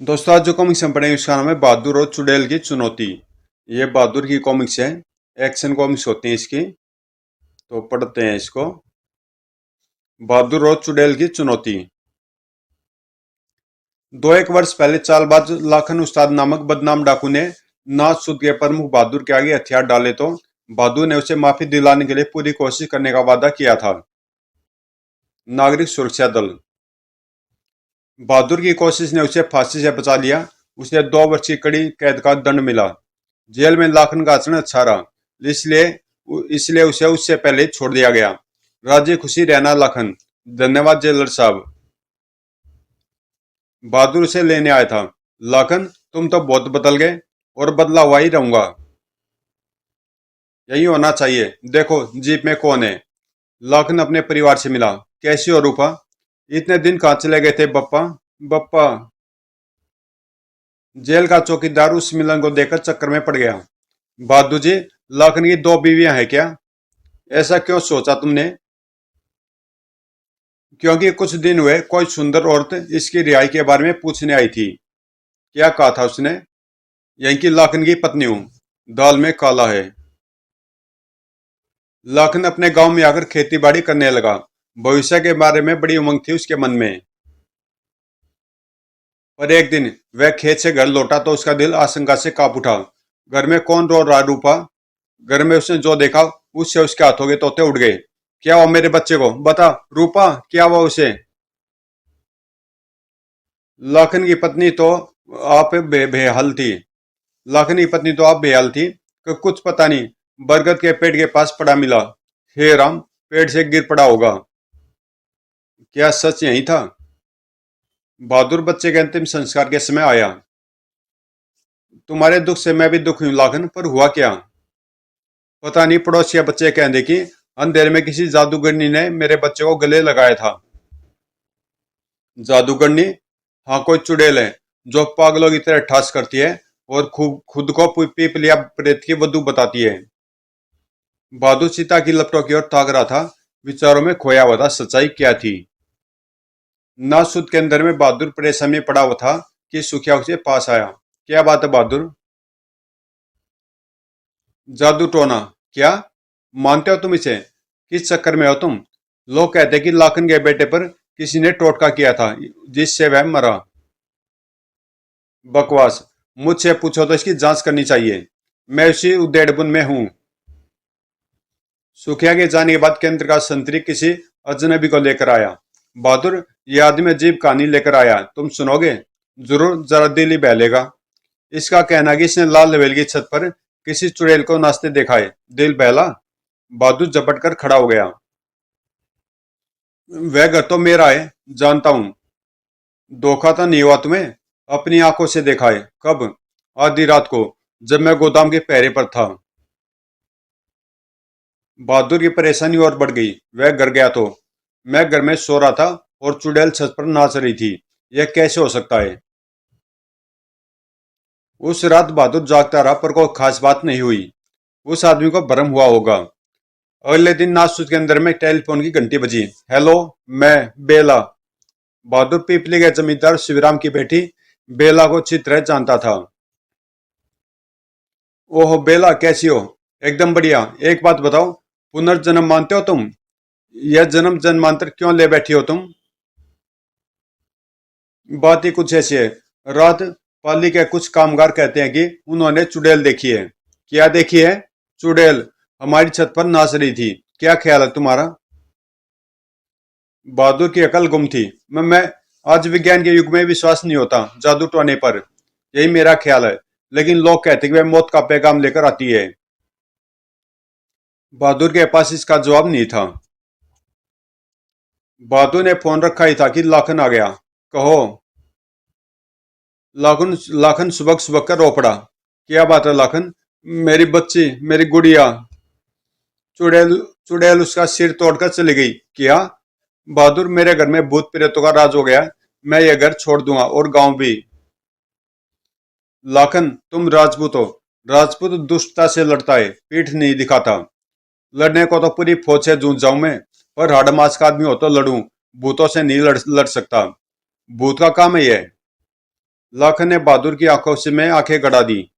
दोस्तों आज जो कॉमिक्स हम पढ़ेंगे उसका नाम है बहादुर और चुड़ैल की चुनौती। ये बहादुर की कॉमिक्स है। एक्शन कॉमिक्स होती हैं इसकी। तो पढ़ते हैं इसको। बहादुर और चुड़ैल की चुनौती। दो एक वर्ष पहले चालबाज लाखन उस्ताद नामक बदनाम डाकू ने नाथ सुध के प्रमुख बहादुर के आगे हथियार डाले तो बहादुर ने उसे माफी दिलाने के लिए पूरी कोशिश करने का वादा किया था। नागरिक सुरक्षा दल। बहादुर की कोशिश ने उसे फांसी से बचा लिया। उसे 2 वर्ष की कड़ी कैद का दंड मिला। जेल में लाखन का आचरण अच्छा रहा, इसलिए इसलिए उसे उससे पहले ही छोड़ दिया गया। राजी खुशी रहना लाखन। धन्यवाद जेलर साहब। बहादुर उसे लेने आया था। लाखन, तुम तो बहुत बदल गए और बदला हुआ ही रहूंगा। यही होना चाहिए। देखो जीप में कौन है। लाखन अपने परिवार से मिला। कैसी हो रूपा? इतने दिन कहाँ चले गए थे बप्पा? बप्पा। जेल का चौकीदार उस मिलन को देखकर चक्कर में पड़ गया। बहादुर जी, लाखन की 2 बीवियां हैं क्या? ऐसा क्यों सोचा तुमने? क्योंकि कुछ दिन हुए कोई सुंदर औरत इसकी रिहाई के बारे में पूछने आई थी। क्या कहा था उसने? यही कि लाखन की पत्नी हूं, दाल में काला है। लाखन अपने गांव में आकर खेती बाड़ी करने लगा। भविष्य के बारे में बड़ी उमंग थी उसके मन में। पर एक दिन वह खेत से घर लौटा तो उसका दिल आशंका से कांप उठा। घर में कौन रो रहा रूपा? घर में उसने जो देखा उससे उसके हाथों के तोते उड़ गए। क्या हुआ मेरे बच्चे को? बता रूपा, क्या हुआ उसे? लाखन की पत्नी तो आप बेहाल थी। लाखन की पत्नी तो आप बेहाल थी कि कुछ पता नहीं, बरगद के पेड़ के पास पड़ा मिला। हे राम, पेड़ से गिर पड़ा होगा। क्या सच यही था? बहादुर बच्चे के अंतिम संस्कार के समय आया। तुम्हारे दुख से मैं भी दुख हूं लाखन, पर हुआ क्या? पता नहीं, पड़ोसिया बच्चे कहने की अंधेरे में किसी जादूगरनी ने मेरे बच्चे को गले लगाया था। जादूगरनी? हाँ, कोई चुड़ैल है जो पागलों की तरह ठास करती है और खूब खुद को पीपलिया प्रेत की वधू बताती है। बहादुर सीता की लपटों की ओर ताक रहा था। विचारों में खोया हुआ था, सच्चाई क्या थी? नासुद के अंदर में बहादुर परेशान में पड़ा हुआ था कि सुखिया उसे पास आया। क्या बात है बहादुर? जादू टोना? क्या मानते हो तुम इसे? किस चक्कर में हो तुम? लोग कहते कि लाखन के बेटे पर किसी ने टोटका किया था जिससे वह मरा। बकवास। मुझसे पूछो तो इसकी जांच करनी चाहिए। मैं उसी उद्देड़बुन में हूं। सुखिया के जाने के बाद केंद्र का संतरी किसी अजनबी को लेकर आया। बहादुर, ये आदमी अजीब कहानी लेकर आया, तुम सुनोगे? जरूर, जरा दिल ही बहलेगा। इसका कहना कि इसने लाल लेवल की छत पर किसी चुड़ैल को नाचते देखा है। दिल बहला? बहादुर झपट कर खड़ा हो गया। वह घर तो मेरा है, जानता हूं। धोखा तो नहीं हुआ तुम्हें? अपनी आंखों से देखा है। कब? आधी रात को, जब मैं गोदाम के पहरे पर था। बहादुर की परेशानी और बढ़ गई। वह घर गया तो मैं घर में सो रहा था और चुड़ैल छत पर नाच रही थी। यह कैसे हो सकता है? उस रात बहादुर जागता रहा पर कोई खास बात नहीं हुई। उस आदमी को भ्रम हुआ होगा। अगले दिन नासुद के अंदर में टेलीफोन की घंटी बजी। हेलो, मैं बेला। बहादुर पीपली के जमींदार शिवराम की बेटी बेला को अच्छी तरह जानता था। ओहो बेला, कैसी हो? एकदम बढ़िया। एक बात बताओ, पुनर्जन्म मानते हो तुम? यह जन्म जन्मांतर क्यों ले बैठी हो तुम? बात ही कुछ ऐसी है। रात पाली के कुछ कामगार कहते हैं कि उन्होंने चुड़ैल देखी है। क्या देखी है? चुड़ैल हमारी छत पर नाच रही थी। क्या ख्याल है तुम्हारा? बहादुर की अकल गुम थी। मैं आज विज्ञान के युग में विश्वास नहीं होता जादू टोने पर। यही मेरा ख्याल है। लेकिन लोग कहते हैं कि वह मौत का पैगाम लेकर आती है। बहादुर के पास इसका जवाब नहीं था। बहादुर ने फोन रखा ही था कि लाखन आ गया। कहो। लाखन लाखन सुबह सुबह कर रो पड़ा। क्या बात है लाखन? मेरी बच्ची, मेरी गुड़िया। चुड़ैल चुड़ैल उसका सिर तोड़कर चली गई। क्या? बहादुर, मेरे घर में भूत प्रेतों का राज हो गया। मैं ये घर छोड़ दूंगा और गांव भी। लाखन, तुम राजपूत हो। राजपूत दुष्टता से लड़ता है, पीठ नहीं दिखाता। लड़ने को तो पूरी फौज से जूझ जाऊं मैं, पर हाड़ का आदमी हो तो लड़ूं। भूतों से नहीं लड़ सकता। भूत का काम है ये। लाखन ने बहादुर की आंखों से में आंखें गड़ा दी।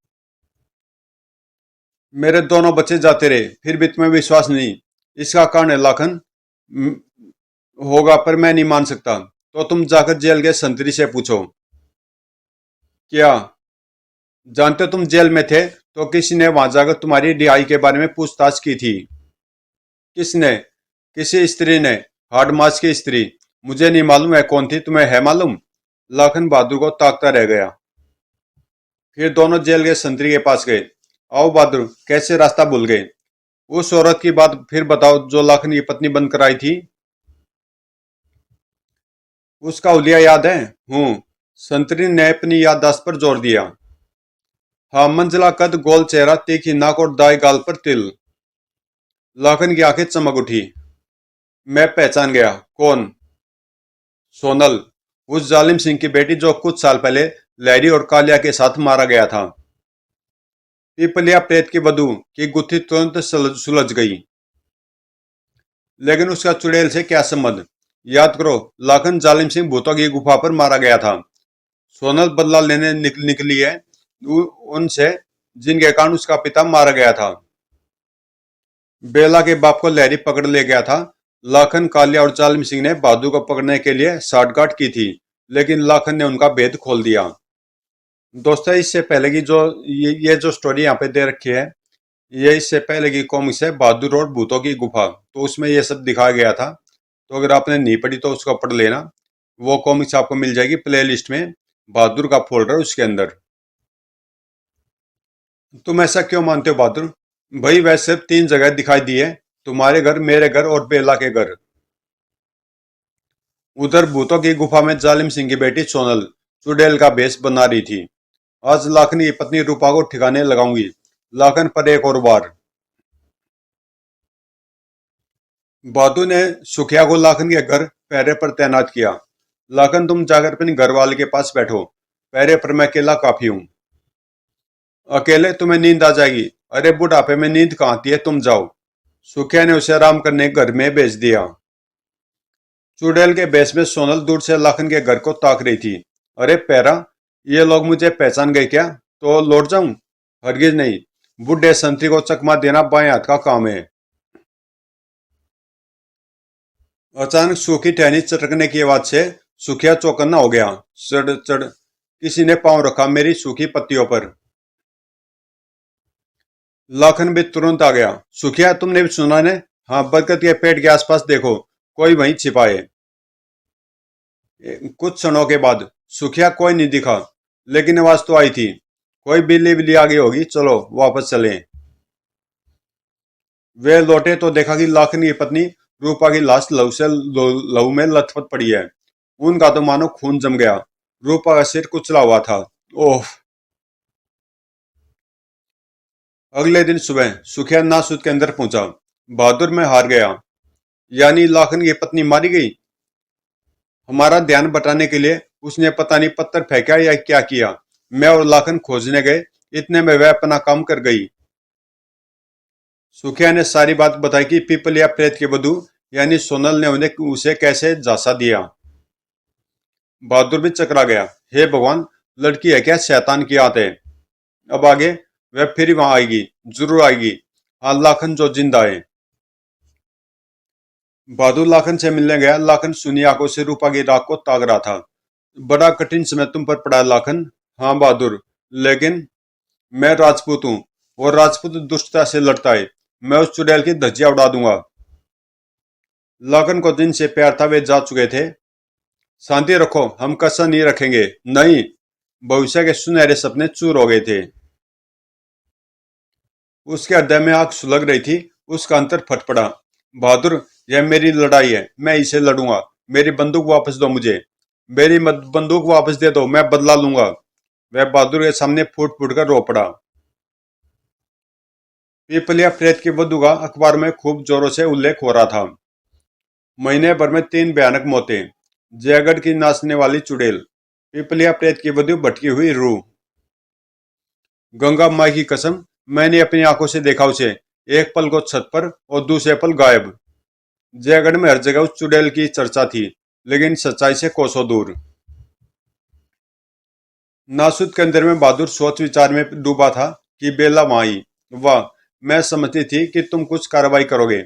मेरे दोनों बच्चे जाते रहे, फिर भी तुम्हें विश्वास नहीं। इसका कारण है लाखन। होगा, पर मैं नहीं मान सकता। तो तुम जाकर जेल के संतरी से पूछो। क्या जानते हो, तुम जेल में थे तो किसी ने वहां जाकर तुम्हारी रिहाई के बारे में पूछताछ की थी। किसने? किसी स्त्री ने। हाडमास की स्त्री। मुझे नहीं मालूम है कौन थी, तुम्हें है मालूम? लाखन बहादुर को ताकता रह गया। फिर दोनों जेल के संतरी के पास गए। आओ बहादुर, कैसे रास्ता भूल गए? उस औरत की बात फिर बताओ जो लाखन की पत्नी बनकर आई थी। उसका हुलिया याद है? हूँ। संतरी ने अपनी याददाश्त पर जोर दिया। हाँ, मंझला कद, गोल चेहरा, तीखी नाक और दाएं गाल पर तिल। लाखन की आंखें चमक उठी। मैं पहचान गया। कौन? सोनल। उस जालिम सिंह की बेटी जो कुछ साल पहले लहरी और कालिया के साथ मारा गया था। पीपलिया प्रेत की वधू की गुत्थी तुरंत सुलझ गई। लेकिन उसका चुड़ैल से क्या संबंध? याद करो, लाखन जालिम सिंह भूतों की गुफा पर मारा गया था। सोनल बदला लेने निकली है उनसे जिनके कारण उसका पिता मारा गया था। बेला के बाप को लहरी पकड़ ले गया था। लाखन, कालिया और जालिम सिंह ने बहादुर को पकड़ने के लिए साठगांठ की थी, लेकिन लाखन ने उनका भेद खोल दिया। दोस्तों, इससे पहले की जो ये जो स्टोरी यहाँ पे दे रखी है, ये इससे पहले की कॉमिक्स है बहादुर और भूतों की गुफा, तो उसमें ये सब दिखाया गया था। तो अगर आपने नहीं पढ़ी तो उसको पढ़ लेना। वो कॉमिक्स आपको मिल जाएगी प्ले लिस्ट में, बहादुर का फोल्डर उसके अंदर। तुम ऐसा क्यों मानते हो बहादुर? भाई, वह सिर्फ 3 जगह दिखाई दी है, तुम्हारे घर, मेरे घर और बेला के घर। उधर भूतों की गुफा में जालिम सिंह की बेटी सोनल चुड़ैल का भेष बना रही थी। आज लाखन की पत्नी रूपा को ठिकाने लगाऊंगी। लाखन पर एक और बार। बहादुर ने सुखिया को लाखन के घर पहरे पर तैनात किया। लाखन, तुम जाकर अपने घर वाले के पास बैठो, पहरे पर मैं अकेला काफी हूँ। अकेले तुम्हें नींद आ जाएगी। अरे बुढ़ापे में नींद कहाँ आती है, तुम जाओ। सुखिया ने उसे आराम करने घर में भेज दिया। चुड़ैल के भेष में सोनल दूर से लाखन के घर को ताक रही थी। अरे पैरा, ये लोग मुझे पहचान गए क्या? तो लौट जाऊं? हरगिज नहीं। बुढ़े संतरी को चकमा देना बाएं हाथ का काम है। अचानक सूखी टहनी चटकने की आवाज से सुखिया चौकन्ना हो गया। चढ़ चढ़, किसी ने पांव रखा मेरी सूखी पत्तियों पर। लाखन भी तुरंत आ गया। सुखिया, तुमने भी सुना ने? हाँ, बरगद के पेड़ के आसपास देखो, कोई वहीं छिपा है। कुछ क्षणों के बाद सुखिया कोई नहीं दिखा, लेकिन आवाज तो आई थी। कोई बिल्ली बिल्ली आ गई होगी, चलो वापस चलें। वे लौटे तो देखा कि लाखन की पत्नी रूपा की लाश लहू में लथपथ पड़ी है। उनका तो मानो खून जम गया। रूपा का सिर कुचला हुआ था। ओह। अगले दिन सुबह सुखिया नासुद के अंदर पहुंचा। बहादुर, में हार गया। यानी लाखन की पत्नी मारी गई? हमारा ध्यान बटाने के लिए उसने पता नहीं पत्थर फेंका या क्या किया। मैं और लाखन खोजने गए, इतने में वह अपना काम कर गई। सुखिया ने सारी बात बताई कि पीपलिया प्रेत की वधू यानी सोनल ने उन्हें उसे कैसे झांसा दिया। बहादुर भी चकरा गया। हे भगवान, लड़की है क्या शैतान की आत है। अब आगे वह फिर वहां आएगी, जरूर आएगी। हाँ, लाखन जो जिंदा है। बहादुर लाखन से मिलने गया। लाखन सुनी आंखों से रूपा की राख को ताक रहा था। बड़ा कठिन समय तुम पर पड़ा है लाखन। हाँ बहादुर, लेकिन मैं राजपूत हूँ और राजपूत दुष्टता से लड़ता है। मैं उस चुड़ैल की धज्जियां उड़ा दूंगा। लाखन को जिनसे प्यार था वे जा चुके थे। शांति रखो, हम कसर नहीं रखेंगे। नहीं। भविष्य के सुनहरे सपने चूर हो गए थे। उसके हृदय में आग सुलग रही थी। उसका अंतर फट पड़ा। बहादुर, यह मेरी लड़ाई है, मैं इसे लड़ूंगा। मेरी बंदूक वापस दो मुझे। मेरी बंदूक वापस दे दो, मैं बदला लूंगा। वह बहादुर के सामने फूट फूट कर रो पड़ा। पीपलिया प्रेत की बदुगा अखबार में खूब जोरों से उल्लेख हो रहा था। महीने भर में 3 भयानक मौतें। जयगढ़ की नाचने वाली चुड़ैल। पीपलिया प्रेत की बदू भटकी हुई रूह। गंगा माई की कसम, मैंने अपनी आंखों से देखा उसे, एक पल को छत पर और दूसरे पल गायब। जयगढ़ में हर जगह उस चुड़ैल की चर्चा थी, लेकिन सच्चाई से कोसों दूर। नासुद के अंदर में बहादुर सोच विचार में डूबा था कि बेला वहां आई। वाह, मैं समझती थी कि तुम कुछ कार्रवाई करोगे।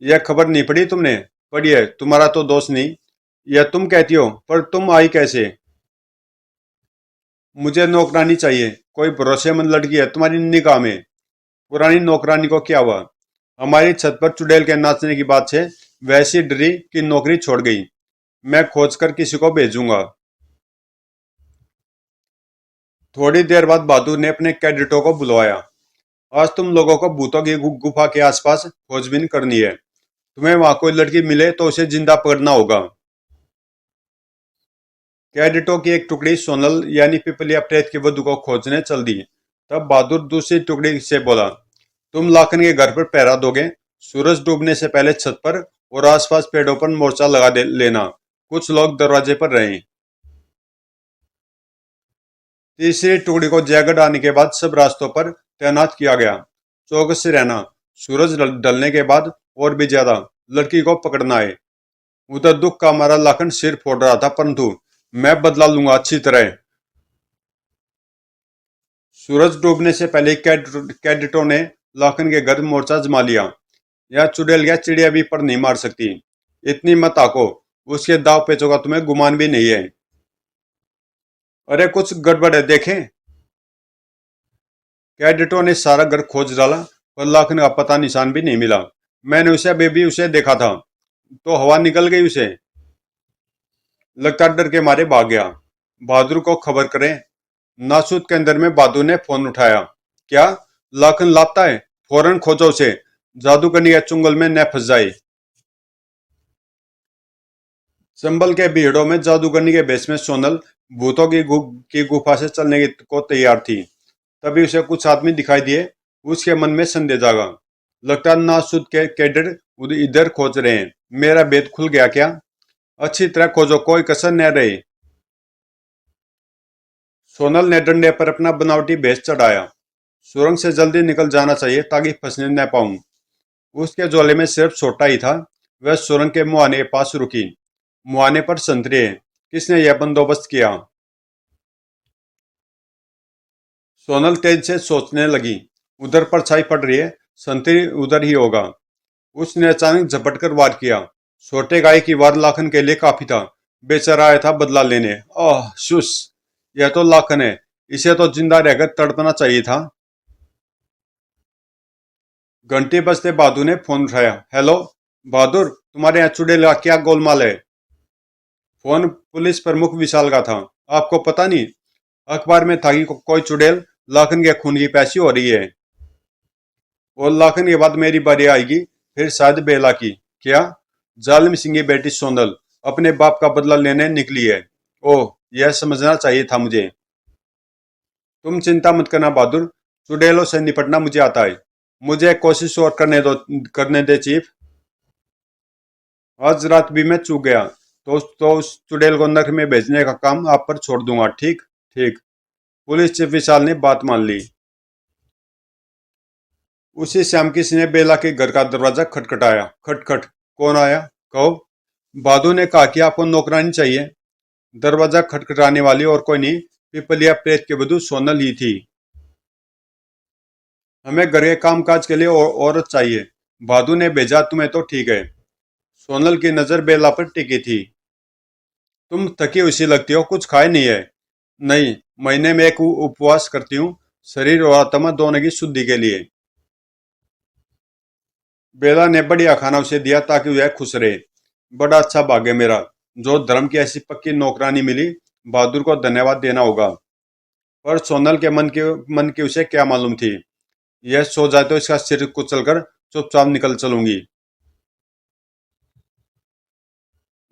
यह खबर नहीं पढ़ी तुमने? पढ़ी है, तुम्हारा तो दोस्त नहीं। यह तुम कहती हो, पर तुम आई कैसे? मुझे नौकरानी चाहिए, कोई भरोसेमंद लड़की है तुम्हारी निगाह में? पुरानी नौकरानी को क्या हुआ? हमारी छत पर चुड़ैल के नाचने की बात से वैसी डरी कि नौकरी छोड़ गई। मैं खोज कर किसी को भेजूंगा। थोड़ी देर बाद बहादुर ने अपने कैडेटों को बुलवाया। आज तुम लोगों को भूतों की गुफा के आसपास खोजबीन करनी है। तुम्हें वहां कोई लड़की मिले तो उसे जिंदा पकड़ना होगा। कैडेटों की एक टुकड़ी सोनल यानी पिपलिया प्रेत की वधु को खोजने चल दी। तब बहादुर दूसरी टुकड़ी से बोला, तुम लाखन के घर पर पहरा दोगे। सूरज डूबने से पहले छत पर और आसपास पेड़ों पर मोर्चा लगा दे लेना। कुछ लोग दरवाजे पर रहें। तीसरी टुकड़ी को जयगढ़ आने के बाद सब रास्तों पर तैनात किया गया। चौकस से रहना। सूरज ढलने के बाद और भी ज्यादा लड़की को पकड़ना है। उधर दुख का मारा लाखन सिर फोड़ रहा था, परंतु मैं बदला लूंगा अच्छी तरह। सूरज डूबने से पहले कैडेटों ने लाखन के घर मोर्चा जमा लिया। यह चुड़ैल या चिड़िया भी पर नहीं मार सकती। इतनी मत आको, उसके दाव पेचों का तुम्हें गुमान भी नहीं है। अरे कुछ गड़बड़ है, देखें। कैडेटों ने सारा घर खोज डाला, पर लाखन का पता निशान भी नहीं मिला। मैंने उसे अभी भी उसे देखा था, तो हवा निकल गई उसे। लगता डर के मारे भाग गया। बहादुर को खबर करें। नासूद के अंदर में बहादुर ने फोन उठाया। क्या? लाखन लापता है, फौरन खोजो उसे। जादूगरनी के चुंगल में न फंस जाए। चंबल के भीड़ों में जादूगरनी के भेष में सोनल भूतों की गुफा से चलने को तैयार थी। तभी उसे कुछ आदमी दिखाई दिए। उसके मन में संदेह जागा। लगता है नासूद के कैडर इधर खोज रहे हैं। मेरा भेद खुल गया क्या? अच्छी तरह खोजो, कोई कसर न रहे। सोनल ने डंडे पर अपना बनावटी भेष चढ़ाया। सुरंग से जल्दी निकल जाना चाहिए ताकि फंसने न पाऊं। उसके झोले में सिर्फ छोटा ही था। वह सुरंग के मुहाने के पास रुकी। मुहाने पर संतरे हैं। किसने यह बंदोबस्त किया? सोनल तेज से सोचने लगी। उधर परछाई पड़ रही है, संतरी उधर ही होगा। उसने अचानक झपट कर वार किया। छोटे गाय की वार लाखन के लिए काफी था। बेचारा आया था बदला लेने। ओह शुस, यह तो लाखन है। इसे तो जिंदा रहकर तड़पना चाहिए था। घंटी बजते बहादुर ने फोन उठाया। हेलो बहादुर, तुम्हारे यहाँ चुड़ैल का क्या गोलमाल है? फोन पुलिस प्रमुख विशाल का था। आपको पता नहीं? अखबार में था कि कोई चुड़ैल लाखन के खून की प्यासी हो रही है। और लाखन के बाद मेरी बारी आएगी, फिर शायद बेला की। क्या? जालिम सिंह की बेटी सोनल अपने बाप का बदला लेने निकली है। ओह, यह समझना चाहिए था मुझे। तुम चिंता मत करना बहादुर, चुड़ैलों से निपटना मुझे आता है। मुझे एक कोशिश और करने दे चीफ। आज रात भी मैं चूक गया तो उस चुड़ैल को नरक में भेजने का काम आप पर छोड़ दूंगा। ठीक ठीक। पुलिस चीफ विशाल ने बात मान ली। उसी शाम किसी ने बेला के घर का दरवाजा खटखटाया। खटखट। कौन आया? कहो। बहादुर ने कहा कि आपको नौकरानी चाहिए। दरवाजा खटखटाने वाली और कोई नहीं, पिपलिया प्रेत के वधू सोनल ही थी। हमें घर के कामकाज के लिए औरत चाहिए। बहादुर ने भेजा तुम्हें तो ठीक है। सोनल की नजर बेला पर टिकी थी। तुम थकी हुई सी लगती हो, कुछ खाए नहीं है? नहीं, महीने में एक उपवास करती हूँ, शरीर और आत्मा दोनों की शुद्धि के लिए। बेला ने बढ़िया खाना उसे दिया ताकि वह खुश रहे। बड़ा अच्छा भाग्य मेरा, जो धर्म की ऐसी पक्की नौकरानी मिली। बहादुर को धन्यवाद देना होगा। पर सोनल के मन की उसे क्या मालूम थी। यह सो जाए तो इसका सिर कुचलकर चुपचाप निकल चलूंगी।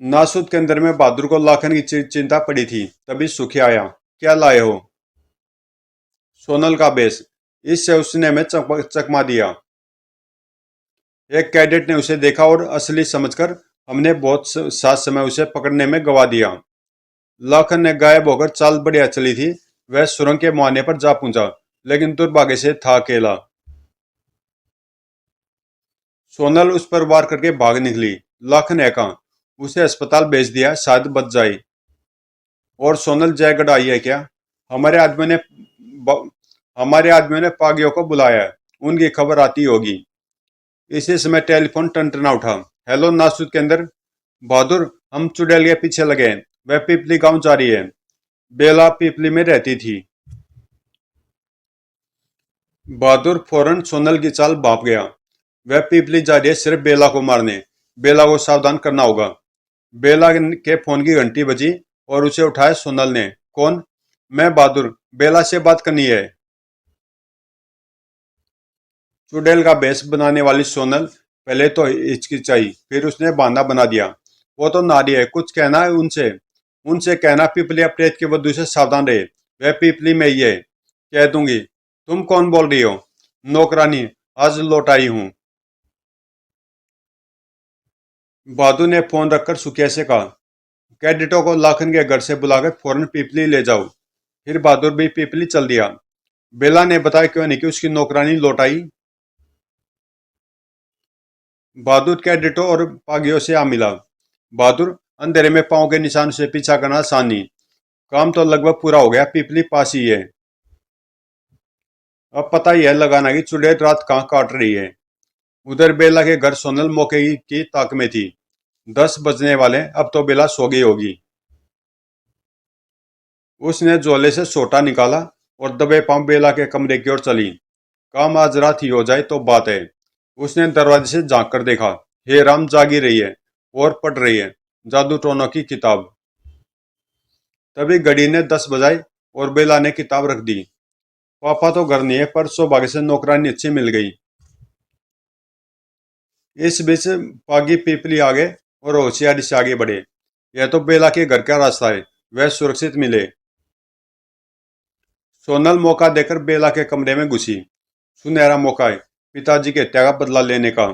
नासूद के अंदर में बहादुर को लाखन की चिंता पड़ी थी। तभी सुखी आया। क्या लाए हो? सोनल का बेस। इससे उसने हमें चकमा दिया। एक कैडेट ने उसे देखा और असली समझकर हमने बहुत साथ समय उसे पकड़ने में गवा दिया। लाखन ने गायब होकर चाल बढ़िया चली थी। वह सुरंग के मुहाने पर जा पहुंचा, लेकिन दुर्भाग्य से था अकेला। सोनल उस पर वार करके भाग निकली। लाखन एका उसे अस्पताल भेज दिया, शायद बच जाए। और सोनल जयगढ़ आई है क्या? हमारे आदमियों ने हमारे आदमियों ने पागियों को बुलाया है, उनकी खबर आती होगी। इसी समय टेलीफोन टनटना उठा। हेलो नासुद के अंदर। बहादुर, हम चुड़ैल के पीछे लगे हैं। वह पीपली गांव जा रही है। बेला पीपली में रहती थी। बहादुर फौरन सोनल की चाल भाप गया। वह पीपली जा रही है सिर्फ बेला को मारने। बेला को सावधान करना होगा। बेला के फोन की घंटी बजी और उसे उठाया सोनल ने। कौन? मैं बहादुर, बेला से बात करनी है। चुड़ैल का भेष बनाने वाली सोनल पहले तो हिचकिचाई, फिर उसने बहाना बना दिया। वो तो नारी है, कुछ कहना है उनसे। उनसे कहना पीपलिया प्रेत के वधु से सावधान रहे। वह पीपली में ही है। कह दूंगी। तुम कौन बोल रही हो? नौकरानी, आज लौट आई हूं। बहादुर ने फोन रखकर सुखिया से कहा, कैडेटों को लाखन के घर से बुलाकर फौरन पीपली ले जाओ। फिर बहादुर भी पीपली चल दिया। बेला ने बताया क्यों नहीं कि उसकी नौकरानी लौट आई। बहादुर कैडेटों और पागियों से आ मिला। बहादुर, अंधेरे में पांव के निशान से पीछा करना आसान नहीं। काम तो लगभग पूरा हो गया, पीपली पास ही है। अब पता ही है लगाना कि चुड़ैल रात कहाँ काट रही है। उधर बेला के घर सोनल मौके की ताक में थी। 10 बजने वाले, अब तो बेला सो गई होगी। उसने झोले से सोटा निकाला और दबे पांव बेला के कमरे की ओर चली। काम आज रात ही हो जाए तो बात है। उसने दरवाजे से झांक कर देखा। हे राम, जागी रही है और पढ़ रही है जादू टोनों की किताब। तभी घड़ी ने 10 बजाई और बेला ने किताब रख दी। पापा तो घर नहीं है, पर सौभाग्य से नौकरानी अच्छी मिल गई। इस बीच पागी पीपली आ गए और होशियारी से आगे बढ़े। यह तो बेला के घर का रास्ता है, वह सुरक्षित मिले। सोनल मौका देकर बेला के कमरे में घुसी। सुनहरा मौका है पिताजी की हत्या का बदला लेने का।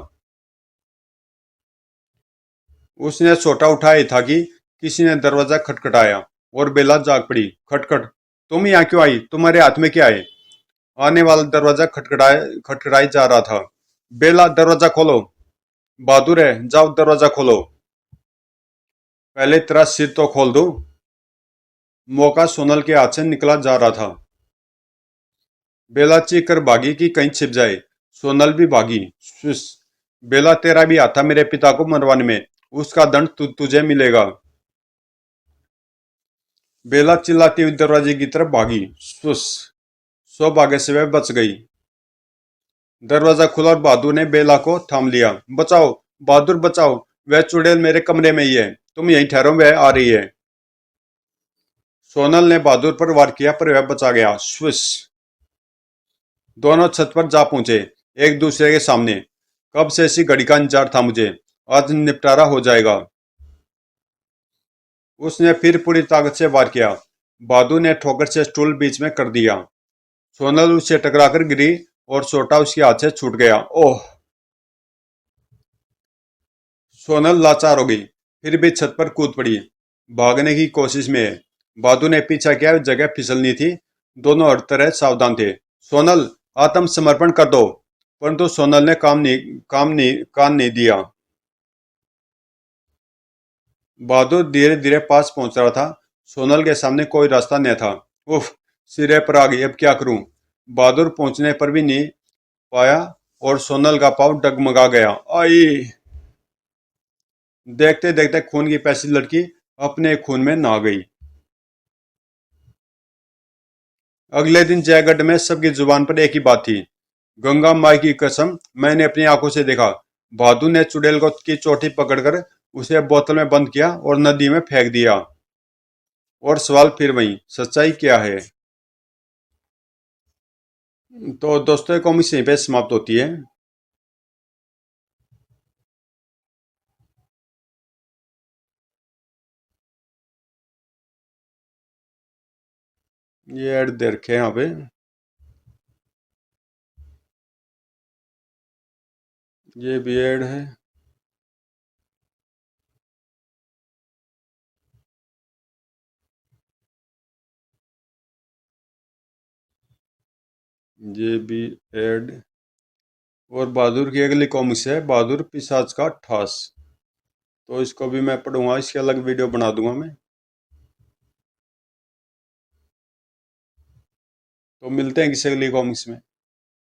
उसने सोटा उठाया ही था कि किसी ने दरवाजा खटखटाया और बेला जाग पड़ी। खटखट। तुम यहाँ क्यों आई? तुम्हारे हाथ में क्या है? आने वाला दरवाजा खटखटाई जा रहा था। बेला, दरवाजा खोलो। बहादुर है, जाओ दरवाजा खोलो। पहले तेरा सिर तो खोल दो। मौका सोनल के हाथ से निकला जा रहा था। बेला चीख कर भागी कि कहीं छिप जाए। सोनल भी भागी। शुश। बेला, तेरा भी हाथ था मेरे पिता को मरवाने में। उसका दंड तुझे मिलेगा। बेला चिल्लाती हुई दरवाजे की तरफ भागी। शुश। सौभाग्य से वह बच गई। दरवाजा खुला और बहादुर ने बेला को थाम लिया। बचाओ बहादुर, बचाओ। वह चुड़ैल मेरे कमरे में ही है, तुम यहीं ठहरो, वह आ रही है। सोनल ने बहादुर पर वार किया, पर वह बचा गया। स्विश। दोनों छत पर जा पहुंचे, एक दूसरे के सामने। कब से ऐसी घड़ी का इंतजार था मुझे। आज निपटारा हो जाएगा। उसने फिर पूरी ताकत से वार किया। बहादुर ने ठोकर से स्टूल बीच में कर दिया। सोनल उससे टकराकर गिरी और सोटा उसके हाथ से छूट गया। ओह! सोनल लाचार हो गई, फिर भी छत पर कूद पड़ी। भागने की कोशिश में है। बहादुर ने पीछा किया, जगह फिसलनी थी। दोनों हर तरह सावधान थे। सोनल, आत्मसमर्पण कर दो। परंतु सोनल ने कान नहीं दिया। बहादुर धीरे धीरे पास पहुंच रहा था। सोनल के सामने कोई रास्ता नहीं था। उफ! सिरे पर आ गई, अब क्या करूं? बहादुर पहुंचने पर भी नहीं पाया और सोनल का पाँव डगमगा गया। आई! देखते देखते खून की प्यासी लड़की अपने खून में नहा गई। अगले दिन जयगढ़ में सबकी जुबान पर एक ही बात थी। गंगा माई की कसम, मैंने अपनी आंखों से देखा। बहादुर ने चुड़ैल को की चोटी पकड़कर उसे बोतल में बंद किया और नदी में फेंक दिया। और सवाल फिर वही, सच्चाई क्या है? तो दोस्तों, ये कॉमिक्स यहीं पे समाप्त होती है। ये ऐड दे रखे हैं यहाँ पे। ये भी ऐड है। ये भी ऐड। और बहादुर की अगली कॉमिक्स है बहादुर पिशाच का ठास। तो इसको भी मैं पढ़ूंगा, इसकी अलग वीडियो बना दूंगा मैं। तो मिलते हैं किसी अगली कॉमिक्स में।